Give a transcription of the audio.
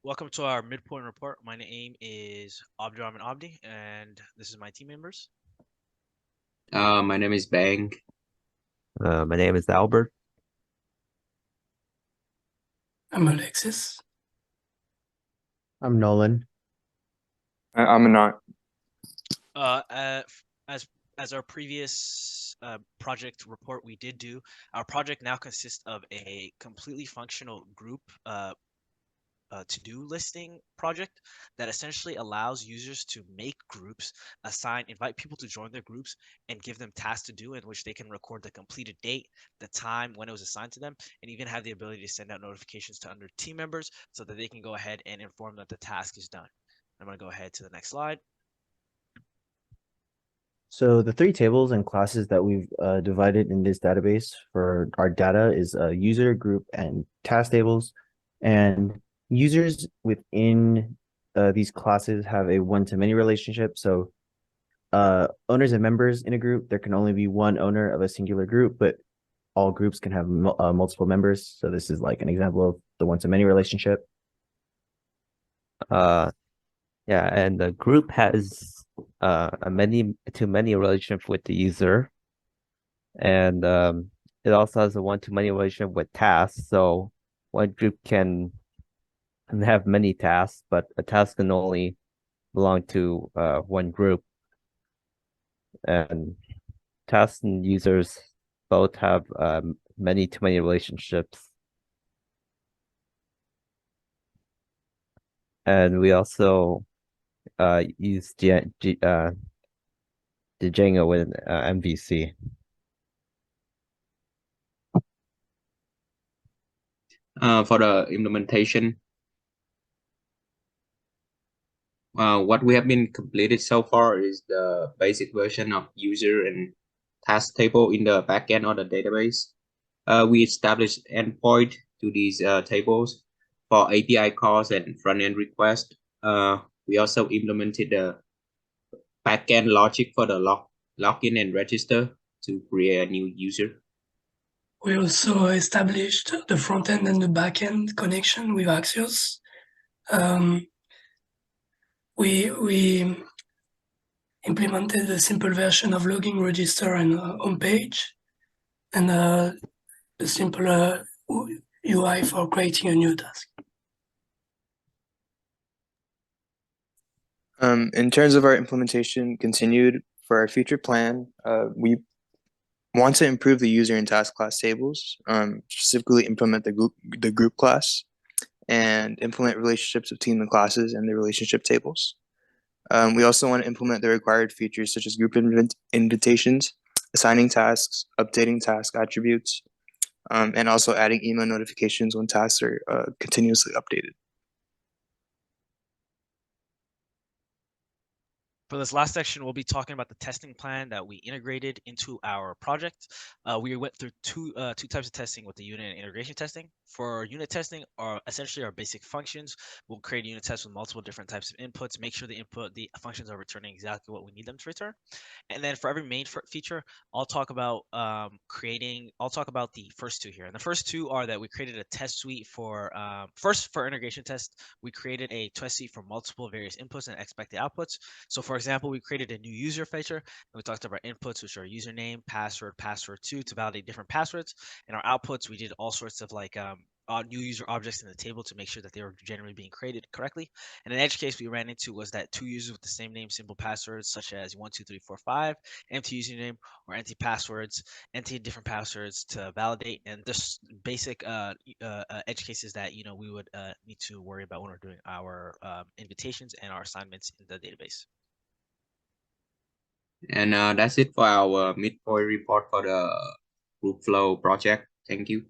Welcome to our Midpoint report. My name is Abdurrahman Abdi, and this is my team members. My name is Bang. My name is Albert. I'm Alexis. I'm Nolan. I'm not. As our previous project report we did do, our project now consists of a completely functional group to-do listing project that essentially allows users to make groups, invite people to join their groups, and give them tasks to do in which they can record the completed date, the time when it was assigned to them, and even have the ability to send out notifications to other team members so that they can go ahead and inform that the task is done. I'm going to go ahead to the next slide. So the three tables and classes that we've divided in this database for our data is user, group, and task tables. And users within these classes have a one-to-many relationship. So owners and members in a group, there can only be one owner of a singular group, but all groups can have multiple members. So this is like an example of the one-to-many relationship. Yeah, and the group has a many-to-many relationship with the user, and it also has a one-to-many relationship with tasks. So one group can have many tasks, but a task can only belong to one group. And tasks and users both have many-to-many relationships. And we also use the Django with MVC. For the implementation, what we have been completed so far is the basic version of user and task table in the backend of the database. We established endpoint to these tables for API calls and front-end requests. We also implemented the backend logic for the login and register to create a new user. We also established the front end and the back end connection with Axios. We implemented a simple version of login register and homepage, and the simple UI for creating a new task. In terms of our implementation continued for our future plan, we want to improve the user and task class tables, specifically implement the group class, and implement relationships between the classes and the relationship tables. We also want to implement the required features such as group invitations, assigning tasks, updating task attributes, and also adding email notifications when tasks are continuously updated. For this last section, we'll be talking about the testing plan that we integrated into our project. We went through two types of testing with the unit and integration testing. For unit testing, are essentially our basic functions. We'll create a unit test with multiple different types of inputs, make sure the functions are returning exactly what we need them to return. And then for every main feature, I'll talk about the first two here. And the first two are that we created a test suite for first, for integration test, we created a test suite for multiple various inputs and expected outputs. So for example, we created a new user feature, and we talked about inputs, which are username, password, password2 to validate different passwords. And our outputs, we did all sorts of like new user objects in the table to make sure that they were generally being created correctly. And an edge case we ran into was that two users with the same name, simple passwords, such as 12345, empty username, or empty passwords, empty different passwords to validate. And this basic edge cases that we would need to worry about when we're doing our invitations and our assignments in the database. And that's it for our midpoint report for the group flow project. Thank you.